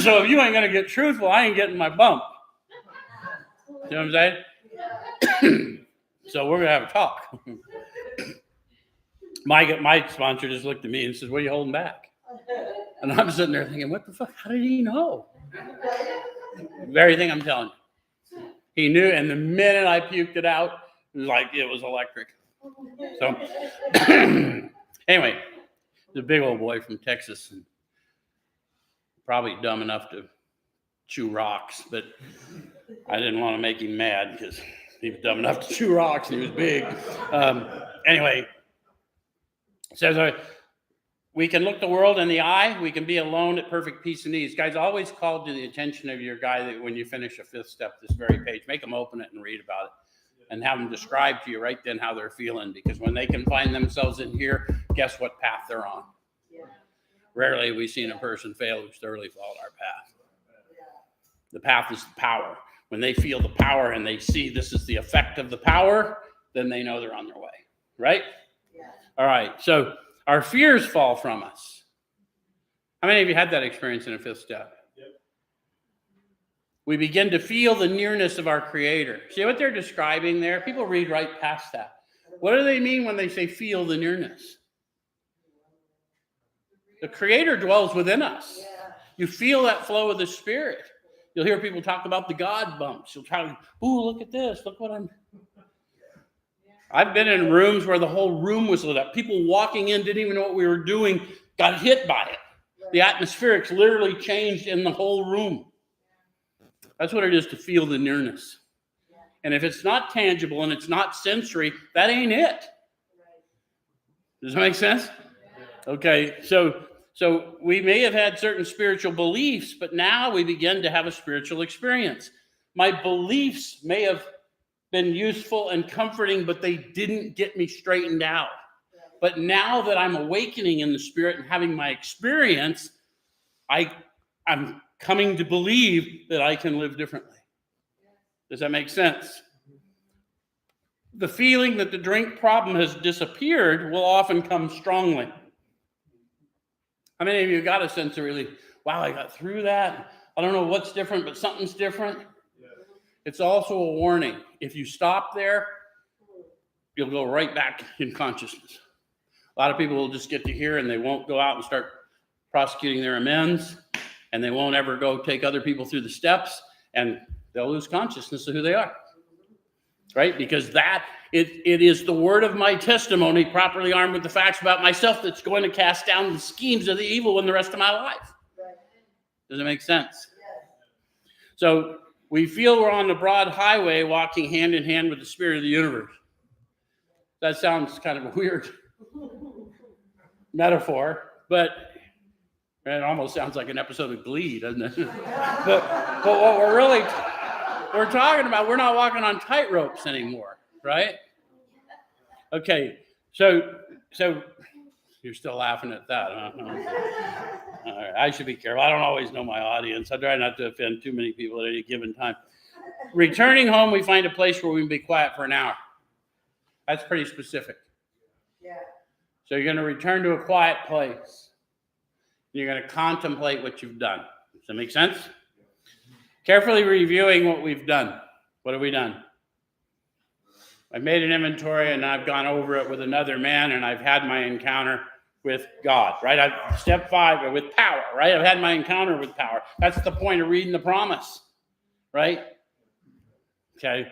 So if you ain't going to get truthful, I ain't getting my bump. You know what I'm saying? So we're going to have a talk. My sponsor just looked at me and said, what are you holding back? And I'm sitting there thinking, what the fuck? How did he know? The very thing I'm telling you. He knew, and the minute I puked it out, it was electric. So anyway, the big old boy from Texas, and probably dumb enough to chew rocks, but I didn't want to make him mad because he was dumb enough to chew rocks and he was big. Anyway, it says we can look the world in the eye. We can be alone at perfect peace and ease. Guys, always call to the attention of your guy that when you finish a fifth step, this very page, make them open it and read about it and have them describe to you right then how they're feeling. Because when they can find themselves in here, guess what path they're on? Yeah. Rarely have we seen a person fail who's thoroughly followed our path. The path is the power. When they feel the power and they see this is the effect of the power, then they know they're on their way. Right? Yeah. All right. So our fears fall from us. How many of you had that experience in a fifth step? Yep. We begin to feel the nearness of our Creator. See what they're describing there? People read right past that. What do they mean when they say feel the nearness? The Creator dwells within us. Yeah. You feel that flow of the Spirit. You'll hear people talk about the God bumps. You'll try to, ooh, look at this. Look what I've been in rooms where the whole room was lit up. People walking in didn't even know what we were doing, got hit by it. The atmospherics literally changed in the whole room. That's what it is to feel the nearness. And if it's not tangible and it's not sensory, that ain't it. Does that make sense? Okay, so we may have had certain spiritual beliefs, but now we begin to have a spiritual experience. My beliefs may have been useful and comforting, but they didn't get me straightened out. But now that I'm awakening in the spirit and having my experience, I'm coming to believe that I can live differently. Does that make sense? The feeling that the drink problem has disappeared will often come strongly. How many of you got a sense of relief? Wow, I got through that. I don't know what's different, but something's different. Yeah. It's also a warning. If you stop there, you'll go right back in consciousness. A lot of people will just get to here and they won't go out and start prosecuting their amends, and they won't ever go take other people through the steps, and they'll lose consciousness of who they are. Right? Because it is the word of my testimony, properly armed with the facts about myself, that's going to cast down the schemes of the evil in the rest of my life. Does it make sense? So we feel we're on the broad highway walking hand in hand with the spirit of the universe. That sounds kind of a weird metaphor, but it almost sounds like an episode of Glee, doesn't it? but what we're talking about, we're not walking on tightropes anymore, right? Okay, So you're still laughing at that, huh? All right, I should be careful. I don't always know my audience. I try not to offend too many people at any given time. Returning home, we find a place where we can be quiet for an hour. That's pretty specific. Yeah. So you're going to return to a quiet place. You're going to contemplate what you've done. Does that make sense? Carefully reviewing what we've done. What have we done? I've made an inventory and I've gone over it with another man and I've had my encounter with God, right? Step 5, with power, right? I've had my encounter with power. That's the point of reading the promise, right? Okay.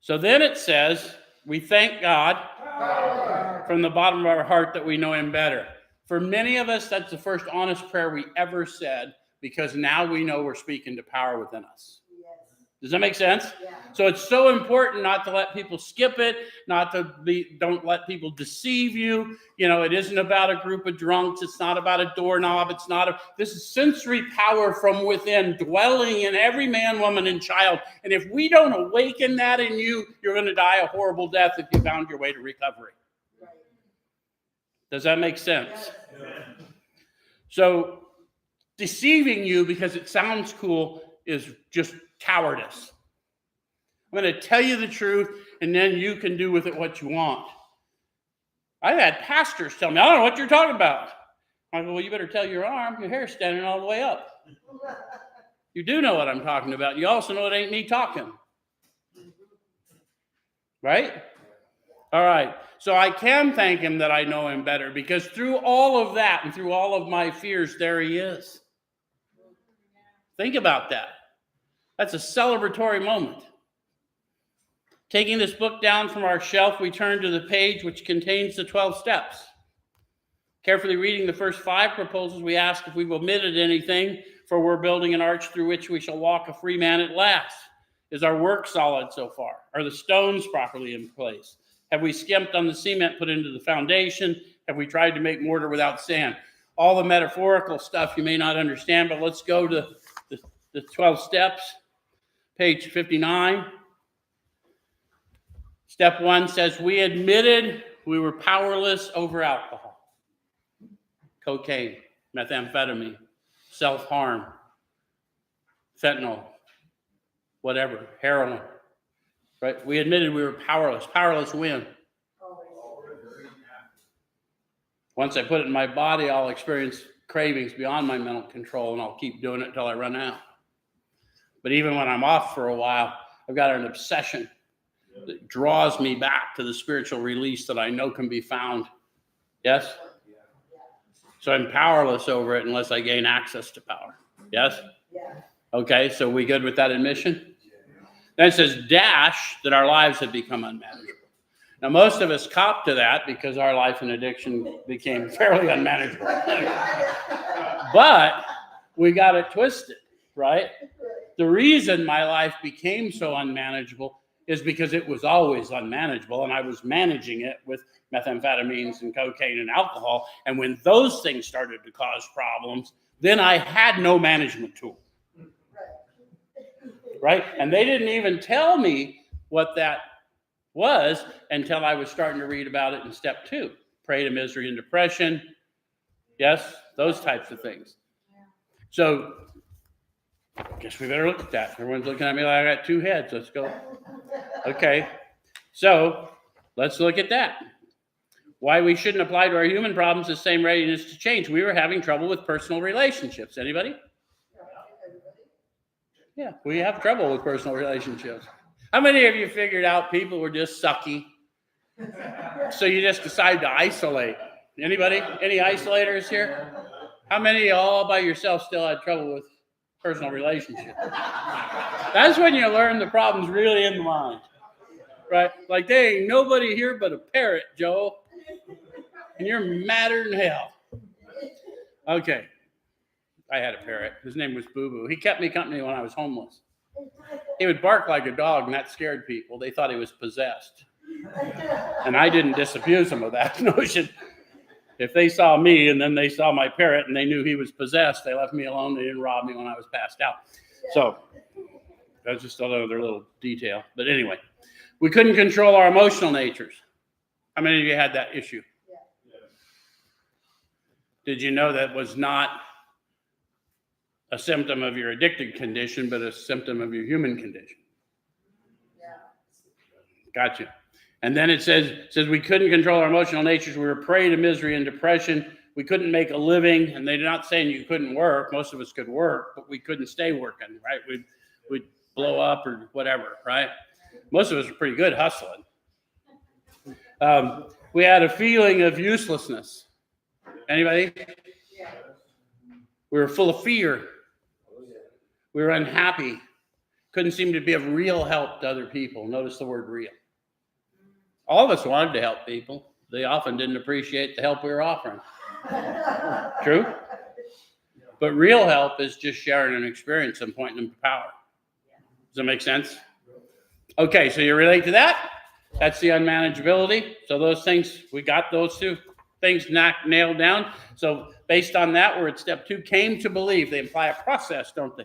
So then it says, we thank God from the bottom of our heart that we know him better. For many of us, that's the first honest prayer we ever said, because now we know we're speaking to power within us. Yes. Does that make sense? Yeah. So it's so important not to let people skip it, don't let people deceive you. You know, it isn't about a group of drunks. It's not about a doorknob. This is sensory power from within, dwelling in every man, woman, and child. And if we don't awaken that in you, you're going to die a horrible death if you found your way to recovery. Right. Does that make sense? Yes. So deceiving you because it sounds cool is just cowardice. I'm going to tell you the truth, and then you can do with it what you want. I've had pastors tell me, I don't know what you're talking about. I go, well, you better tell your arm. Your hair's standing all the way up. You do know what I'm talking about. You also know it ain't me talking. Right? All right. So I can thank him that I know him better, because through all of that and through all of my fears, there he is. Think about that. That's a celebratory moment. Taking this book down from our shelf, we turn to the page which contains the 12 steps. Carefully reading the first 5 proposals, we ask if we've omitted anything, for we're building an arch through which we shall walk a free man at last. Is our work solid so far? Are the stones properly in place? Have we skimped on the cement put into the foundation? Have we tried to make mortar without sand? All the metaphorical stuff you may not understand, but let's go to the 12 steps. Page 59. Step 1 says, we admitted we were powerless over alcohol, cocaine, methamphetamine, self-harm, fentanyl, whatever, heroin, right? We admitted we were powerless. Powerless when? Once I put it in my body, I'll experience cravings beyond my mental control, and I'll keep doing it until I run out. But even when I'm off for a while, I've got an obsession that draws me back to the spiritual release that I know can be found. Yes? So I'm powerless over it unless I gain access to power. Yes? Yeah. Okay, so we good with that admission? Then it says, dash, that our lives have become unmanageable. Now, most of us cop to that because our life in addiction became fairly unmanageable. But we got it twisted, right? The reason my life became so unmanageable is because it was always unmanageable, and I was managing it with methamphetamines and cocaine and alcohol. And when those things started to cause problems, then I had no management tool. Right? And they didn't even tell me what that was until I was starting to read about it in step 2. Prey to misery and depression. Yes, those types of things. So I guess we better look at that. Everyone's looking at me like I got 2 heads. Let's go. Okay. So let's look at that. Why we shouldn't apply to our human problems the same readiness to change. We were having trouble with personal relationships. Anybody? Yeah, we have trouble with personal relationships. How many of you figured out people were just sucky? So you just decide to isolate. Anybody? Any isolators here? How many all by yourself still had trouble with personal relationships? That's when you learn the problem's really in the mind. Right? Like, there ain't nobody here but a parrot, Joe. And you're madder than hell. Okay. I had a parrot. His name was Boo Boo. He kept me company when I was homeless. He would bark like a dog, and that scared people. They thought he was possessed. And I didn't disabuse them of that notion. If they saw me and then they saw my parrot and they knew he was possessed, they left me alone. They didn't rob me when I was passed out. So that's just another little detail. But anyway, we couldn't control our emotional natures. How many of you had that issue? Yeah. Did you know that was not a symptom of your addicted condition, but a symptom of your human condition? Yeah. Gotcha. And then it says we couldn't control our emotional natures. We were prey to misery and depression. We couldn't make a living. And they're not saying you couldn't work. Most of us could work, but we couldn't stay working, right? We'd blow up or whatever, right? Most of us are pretty good hustling. We had a feeling of uselessness. Anybody? Yeah. We were full of fear. We were unhappy. Couldn't seem to be of real help to other people. Notice the word real. All of us wanted to help people. They often didn't appreciate the help we were offering. True? But real help is just sharing an experience and pointing them to power. Does that make sense? Okay, so you relate to that? That's the unmanageability. So those things, we got those two things nailed down. So based on that, we're at step 2, came to believe. They imply a process, don't they?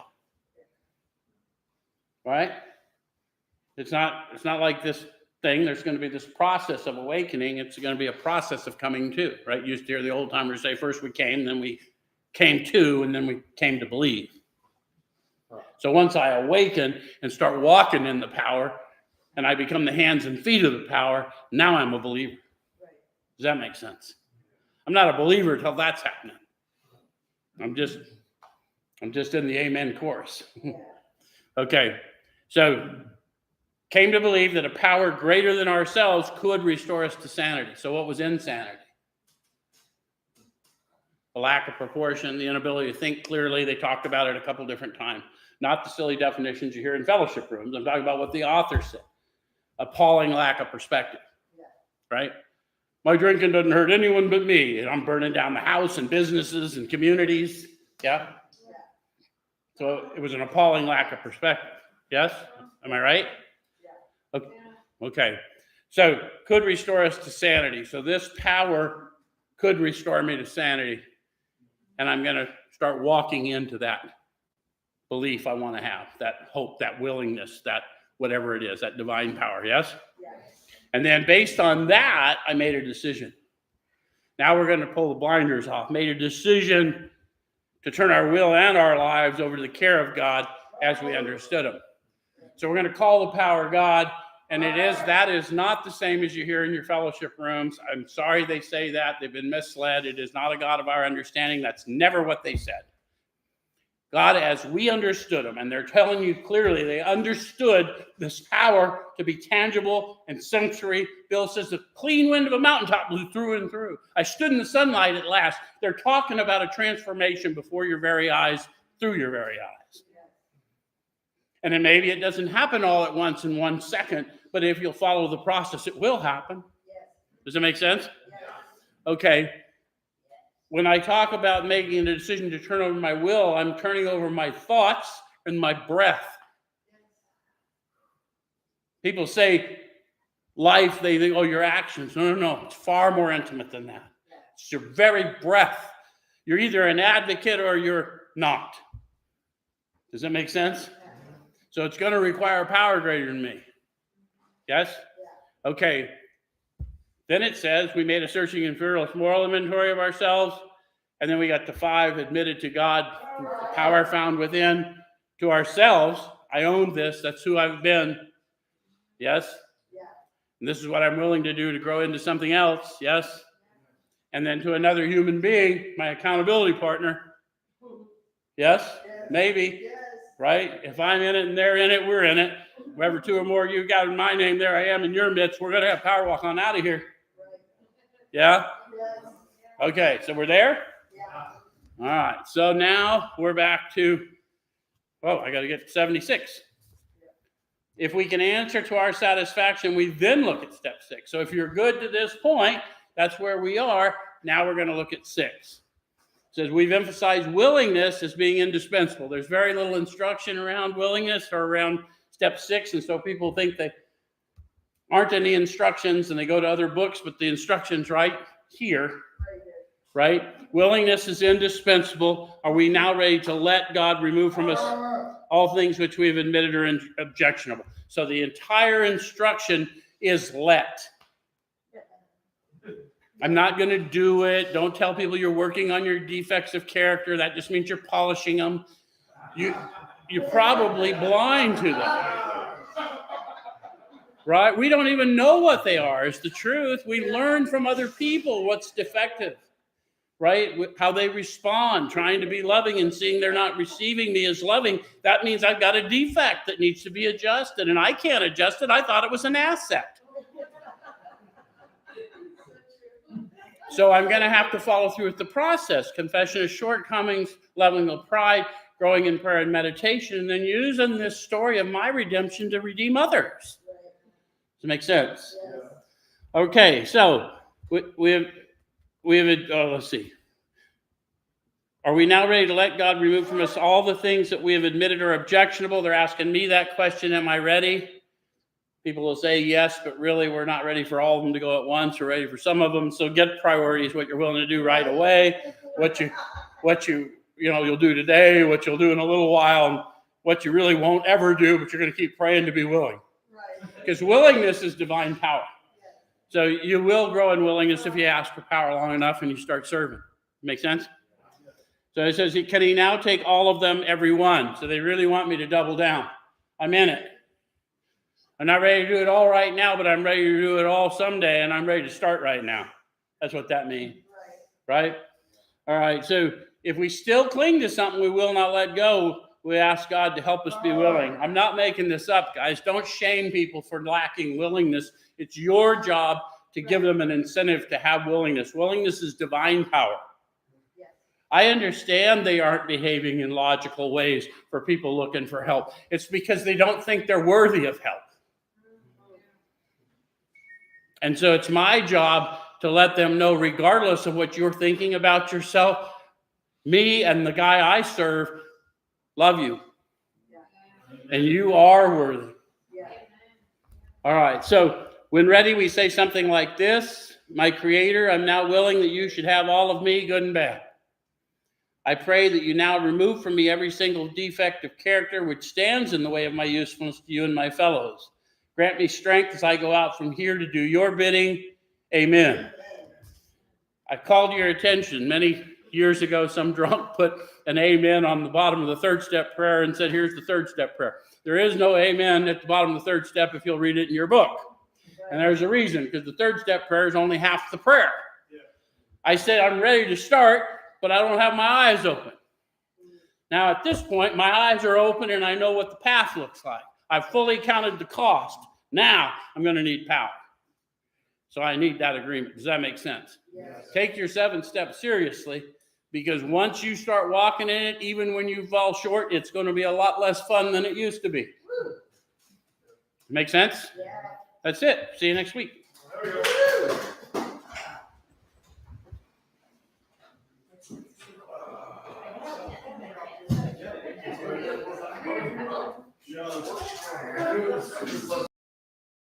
Right? It's not like this thing. There's going to be this process of awakening. It's going to be a process of coming to, right? You used to hear the old timers say, first we came, then we came to, and then we came to believe. So once I awaken and start walking in the power, and I become the hands and feet of the power, now I'm a believer. Does that make sense? I'm not a believer until that's happening. I'm just in the amen chorus. Okay, so came to believe that a power greater than ourselves could restore us to sanity. So what was insanity? The lack of proportion, the inability to think clearly. They talked about it a couple different times. Not the silly definitions you hear in fellowship rooms. I'm talking about what the author said. Appalling lack of perspective, right? My drinking doesn't hurt anyone but me, and I'm burning down the house and businesses and communities. Yeah? So it was an appalling lack of perspective. Yes? Am I right? Okay. So could restore us to sanity. So this power could restore me to sanity. And I'm going to start walking into that belief I want to have, that hope, that willingness, that whatever it is, that divine power. Yes? And then based on that, I made a decision. Now we're going to pull the blinders off. Made a decision to turn our will and our lives over to the care of God as we understood him. So we're going to call the power God, and that is not the same as you hear in your fellowship rooms. I'm sorry they say that. They've been misled. It is not a God of our understanding. That's never what they said. God as we understood him, and they're telling you clearly they understood this power to be tangible and sensory. Bill says the clean wind of a mountaintop blew through and through. I stood in the sunlight at last. They're talking about a transformation before your very eyes, through your very eyes. And then maybe it doesn't happen all at once in 1 second, but if you'll follow the process, it will happen. Does that make sense? Okay. When I talk about making a decision to turn over my will, I'm turning over my thoughts and my breath. People say life, they think, oh, your actions. No. It's far more intimate than that. It's your very breath. You're either an advocate or you're not. Does that make sense? So it's going to require power greater than me. Yes? Okay. Then it says we made a searching and fearless moral inventory of ourselves. And then we got to 5, admitted to God, power found within. To ourselves, I own this. That's who I've been. Yes? And this is what I'm willing to do to grow into something else. Yes? And then to another human being, my accountability partner. Yes? Maybe. Right? If I'm in it and they're in it, we're in it. Whoever 2 or more you got in my name, there I am in your midst. We're going to have power walk on out of here. Yeah? Okay, so we're there? All right, so now we're back to, I got to get to 76. If we can answer to our satisfaction, we then look at step 6. So if you're good to this point, that's where we are. Now we're going to look at 6. It says we've emphasized willingness as being indispensable. There's very little instruction around willingness or around step 6, and so people think they aren't any instructions and they go to other books, but the instruction's right here. Right? Willingness is indispensable. Are we now ready to let God remove from us all things which we've admitted are objectionable? So the entire instruction is let. I'm not going to do it. Don't tell people you're working on your defects of character. That just means you're polishing them. You're probably blind to them. Right? We don't even know what they are. It's the truth. We learn from other people what's defective. Right? How they respond, trying to be loving and seeing they're not receiving me as loving. That means I've got a defect that needs to be adjusted, and I can't adjust it. I thought it was an asset. So I'm going to have to follow through with the process. Confession of shortcomings, leveling of pride, growing in prayer and meditation, and then using this story of my redemption to redeem others. Does it make sense? Okay, so we have let's see. Are we now ready to let God remove from us all the things that we have admitted are objectionable? They're asking me that question. Am I ready? People will say yes, but really we're not ready for all of them to go at once. We're ready for some of them. So get priorities, what you're willing to do right away, what you'll do today, what you'll do in a little while, and what you really won't ever do, but you're going to keep praying to be willing. Because willingness is divine power. So you will grow in willingness if you ask for power long enough and you start serving. Make sense? So it says, can he now take all of them, every one? So they really want me to double down. I'm in it. I'm not ready to do it all right now, but I'm ready to do it all someday, and I'm ready to start right now. That's what that means. Right? All right. So if we still cling to something we will not let go, we ask God to help us be willing. I'm not making this up, guys. Don't shame people for lacking willingness. It's your job to give them an incentive to have willingness. Willingness is divine power. I understand they aren't behaving in logical ways for people looking for help. It's because they don't think they're worthy of help. And so it's my job to let them know, regardless of what you're thinking about yourself, me and the guy I serve love you. And you are worthy. All right. So when ready, we say something like this. My Creator, I'm now willing that you should have all of me, good and bad. I pray that you now remove from me every single defect of character which stands in the way of my usefulness to you and my fellows. Grant me strength as I go out from here to do your bidding. Amen. I called your attention many years ago. Some drunk put an amen on the bottom of the third step prayer and said, here's the third step prayer. There is no amen at the bottom of the third step if you'll read it in your book. And there's a reason, because the third step prayer is only half the prayer. I said, I'm ready to start, but I don't have my eyes open. Now, at this point, my eyes are open and I know what the path looks like. I've fully counted the cost. Now, I'm going to need power. So I need that agreement. Does that make sense? Yes. Take your 7 steps seriously, because once you start walking in it, even when you fall short, it's going to be a lot less fun than it used to be. Make sense? Yeah. That's it. See you next week. Yeah.